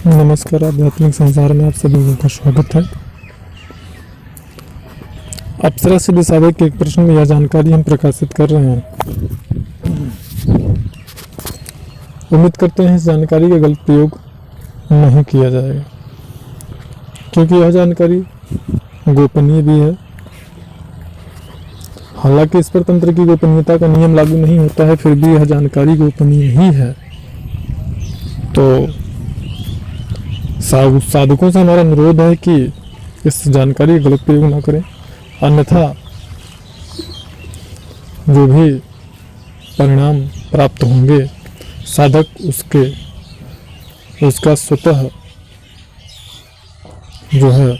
नमस्कार, आध्यात्मिक संसार में आप सभी लोगों का स्वागत है। अप्सरा से दिशावे के एक प्रश्न में यह जानकारी हम प्रकाशित कर रहे हैं। उम्मीद करते हैं इस जानकारी का गलत प्रयोग नहीं किया जाएगा, क्योंकि यह जानकारी गोपनीय भी है। हालांकि इस पर तंत्र की गोपनीयता का नियम लागू नहीं होता है, फिर भी यह जानकारी गोपनीय ही है। तो साधकों से हमारा अनुरोध है कि इस जानकारी का गलत प्रयोग ना करें, अन्यथा जो भी परिणाम प्राप्त होंगे साधक उसका स्वतः जो है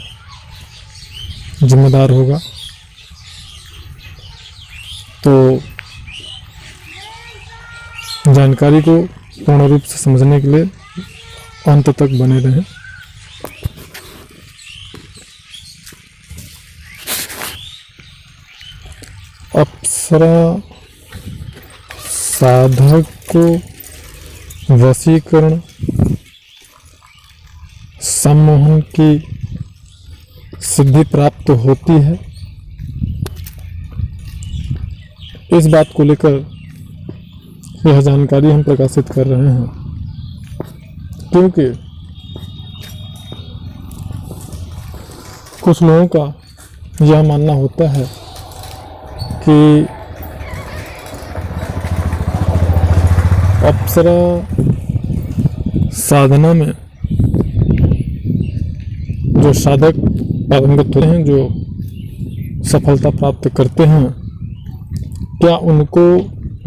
जिम्मेदार होगा। तो जानकारी को पूर्ण रूप से समझने के लिए अंत तक बने रहें। अप्सरा साधक को वशीकरण सम्मोहन की सिद्धि प्राप्त होती है। इस बात को लेकर यह जानकारी हम प्रकाशित कर रहे हैं, क्योंकि कुछ लोगों का यह मानना होता है कि अप्सरा साधना में जो साधक पारंगत होते हैं, जो सफलता प्राप्त करते हैं, क्या उनको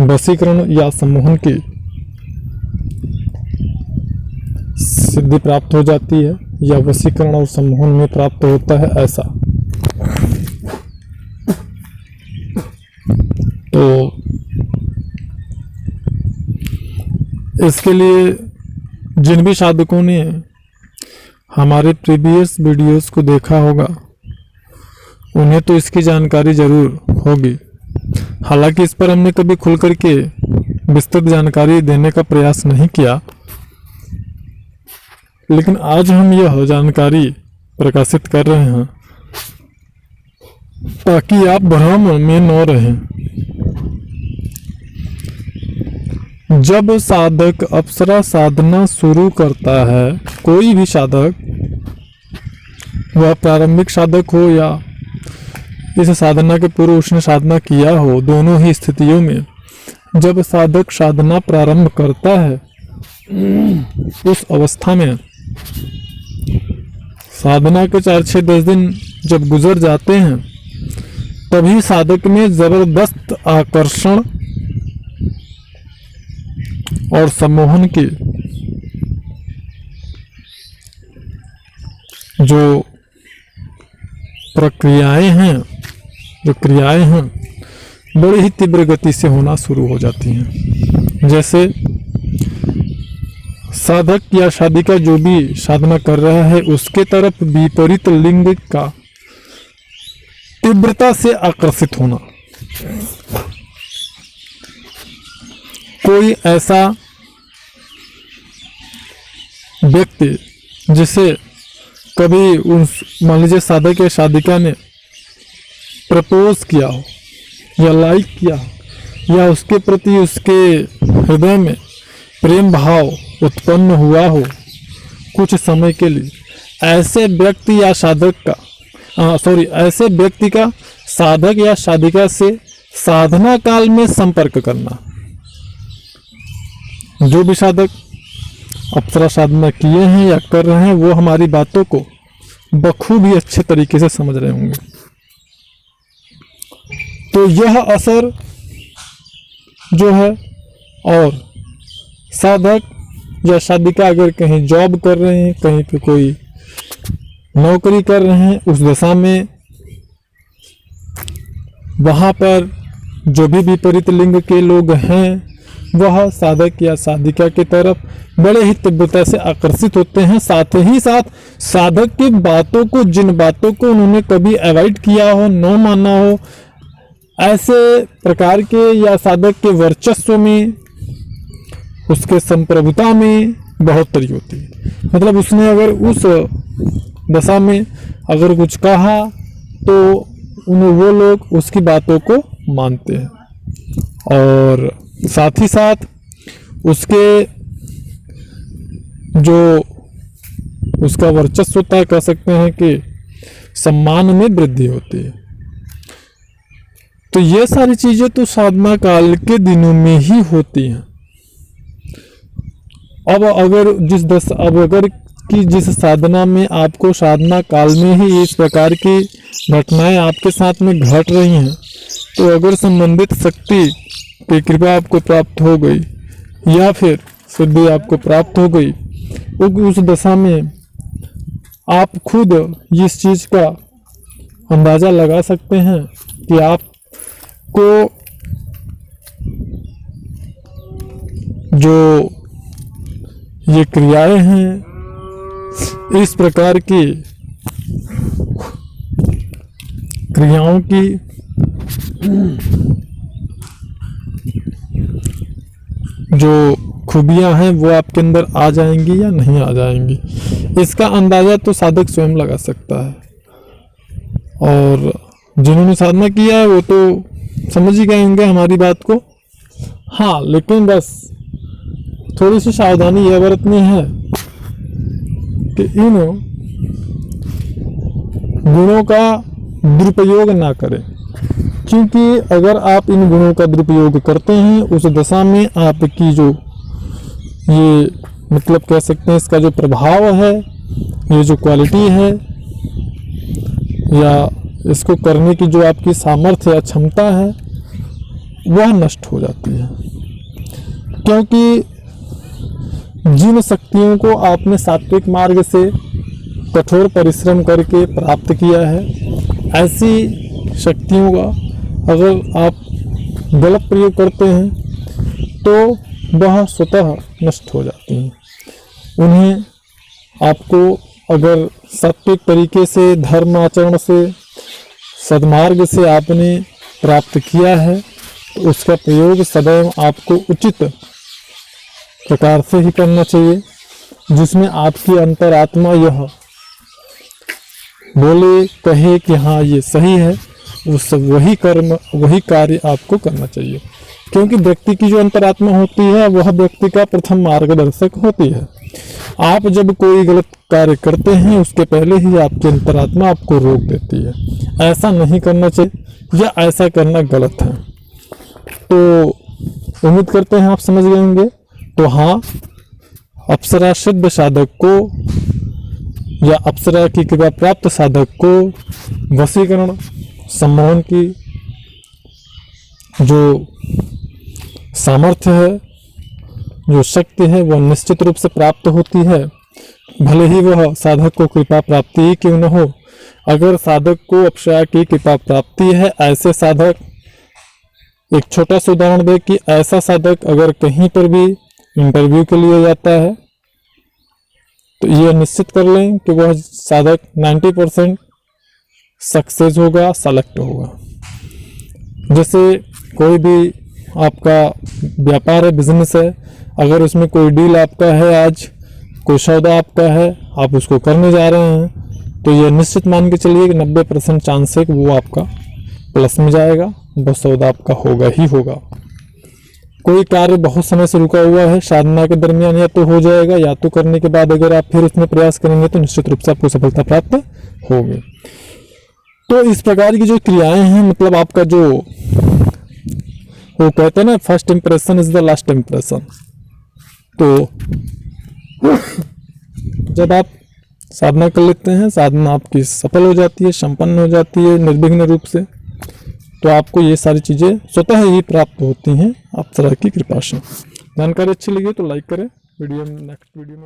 वशीकरण या सम्मोहन की सिद्धि प्राप्त हो जाती है, या वशीकरण और सम्मोहन में प्राप्त होता है ऐसा? तो इसके लिए जिन भी साधकों ने हमारे प्रीवियस वीडियोस को देखा होगा उन्हें तो इसकी जानकारी जरूर होगी। हालांकि इस पर हमने कभी खुल करके विस्तृत जानकारी देने का प्रयास नहीं किया, लेकिन आज हम यह जानकारी प्रकाशित कर रहे हैं ताकि आप भ्रम में न रहें। जब साधक अप्सरा साधना शुरू करता है, कोई भी साधक, वह प्रारंभिक साधक हो या इस साधना के पूर्व उसने साधना किया हो, दोनों ही स्थितियों में जब साधक साधना प्रारंभ करता है, उस अवस्था में साधना के 4-6-10 दिन जब गुजर जाते हैं, तभी साधक में जबरदस्त आकर्षण और सम्मोहन की जो प्रक्रियाएं हैं, जो क्रियाएं हैं, बड़ी ही तीव्र गति से होना शुरू हो जाती हैं। जैसे साधक या साधिका जो भी साधना कर रहा है, उसके तरफ विपरीत लिंग का तीव्रता से आकर्षित होना। कोई ऐसा व्यक्ति जिसे कभी उस मान लीजिए साधक या साधिका ने प्रपोज किया हो या लाइक किया हो, या उसके प्रति उसके हृदय में प्रेम भाव उत्पन्न हुआ हो कुछ समय के लिए, ऐसे व्यक्ति या साधक का ऐसे व्यक्ति का साधक या साधिका से साधना काल में संपर्क करना। जो भी साधक अप्सरा साधना किए हैं या कर रहे हैं, वो हमारी बातों को बखूबी अच्छे तरीके से समझ रहे होंगे। तो यह असर जो है, और साधक या साधिका अगर कहीं जॉब कर रहे हैं, कहीं पे कोई नौकरी कर रहे हैं, उस दशा में वहां पर जो भी विपरीत लिंग के लोग हैं, वह साधक या साधिका की तरफ बड़े ही तीव्रता से आकर्षित होते हैं। साथ ही साथ साधक की बातों को, जिन बातों को उन्होंने कभी अवॉइड किया हो, न माना हो, ऐसे प्रकार के या साधक के वर्चस्व में, उसके संप्रभुता में बढ़ोतरी होती है। मतलब उसने अगर उस दशा में अगर कुछ कहा तो वो लोग उसकी बातों को मानते हैं और साथ ही साथ उसके जो उसका वर्चस्व होता है, कह सकते हैं कि सम्मान में वृद्धि होती है। तो ये सारी चीजें तो साधना काल के दिनों में ही होती हैं। अब अगर जिस साधना में आपको साधना काल में ही इस प्रकार की घटनाएं आपके साथ में घट रही हैं, तो अगर संबंधित शक्ति की कृपा आपको प्राप्त हो गई या फिर सिद्धि आपको प्राप्त हो गई, उस दशा में आप खुद इस चीज का अंदाजा लगा सकते हैं कि आपको जो ये क्रियाएं हैं, इस प्रकार की क्रियाओं की जो खूबियां हैं वो आपके अंदर आ जाएंगी या नहीं आ जाएंगी, इसका अंदाजा तो साधक स्वयं लगा सकता है। और जिन्होंने साधना किया है वो तो समझ ही गए होंगे हमारी बात को। हाँ, लेकिन बस थोड़ी सी सावधानी यह बरतनी है कि इन गुणों का दुरुपयोग ना करें, क्योंकि अगर आप इन गुणों का दुरुपयोग करते हैं उस दशा में आपकी जो ये मतलब कह सकते हैं इसका जो प्रभाव है, ये जो क्वालिटी है या इसको करने की जो आपकी सामर्थ्य या क्षमता है वह नष्ट हो जाती है। क्योंकि जिन शक्तियों को आपने सात्विक मार्ग से कठोर परिश्रम करके प्राप्त किया है, ऐसी शक्तियों का अगर आप गलत प्रयोग करते हैं तो वह स्वतः नष्ट हो जाती हैं। उन्हें आपको अगर सात्विक तरीके से धर्म आचरण से सद्मार्ग से आपने प्राप्त किया है तो उसका प्रयोग सदैव आपको उचित प्रकार से ही करना चाहिए, जिसमें आपकी अंतरात्मा यह बोले कहे कि हाँ ये सही है, उस वही कर्म वही कार्य आपको करना चाहिए। क्योंकि व्यक्ति की जो अंतरात्मा होती है वह व्यक्ति का प्रथम मार्गदर्शक होती है। आप जब कोई गलत कार्य करते हैं उसके पहले ही आपकी अंतरात्मा आपको रोक देती है, ऐसा नहीं करना चाहिए या ऐसा करना गलत है। तो उम्मीद करते हैं आप समझ गए होंगे। तो हाँ, अप्सरा सिद्ध साधक को या अप्सरा की कृपा प्राप्त साधक को वशीकरण सम्मोहन की जो सामर्थ्य है, जो शक्ति है, वह निश्चित रूप से प्राप्त होती है, भले ही वह साधक को कृपा प्राप्ति ही क्यों न हो। अगर साधक को अप्सरा की कृपा प्राप्ति है, ऐसे साधक, एक छोटा सा उदाहरण दे कि ऐसा साधक अगर कहीं पर भी इंटरव्यू के लिए जाता है तो यह निश्चित कर लें कि वह साधक 90% सक्सेस होगा, सेलेक्ट होगा। जैसे कोई भी आपका व्यापार है, बिजनेस है, अगर उसमें कोई डील आपका है, आज कोई सौदा आपका है, आप उसको करने जा रहे हैं, तो यह निश्चित मान के चलिए कि 90% चांस है कि वो आपका प्लस में जाएगा, वो सौदा आपका होगा ही होगा। कोई कार्य बहुत समय से रुका हुआ है, साधना के दरमियान या तो हो जाएगा या तो करने के बाद अगर आप फिर उसमें प्रयास करेंगे तो निश्चित रूप से आपको सफलता प्राप्त होगी। तो इस प्रकार की जो क्रियाएं हैं, मतलब आपका जो वो कहते हैं ना, first impression is the last impression. तो जब आप साधना कर लेते हैं, साधना आपकी सफल हो जाती है, संपन्न हो जाती है निर्विघ्न रूप से, तो आपको ये सारी चीज़ें स्वतः ही प्राप्त होती हैं अप्सरा की कृपा से। जानकारी अच्छी लगी तो लाइक करें। नेक्स्ट वीडियो में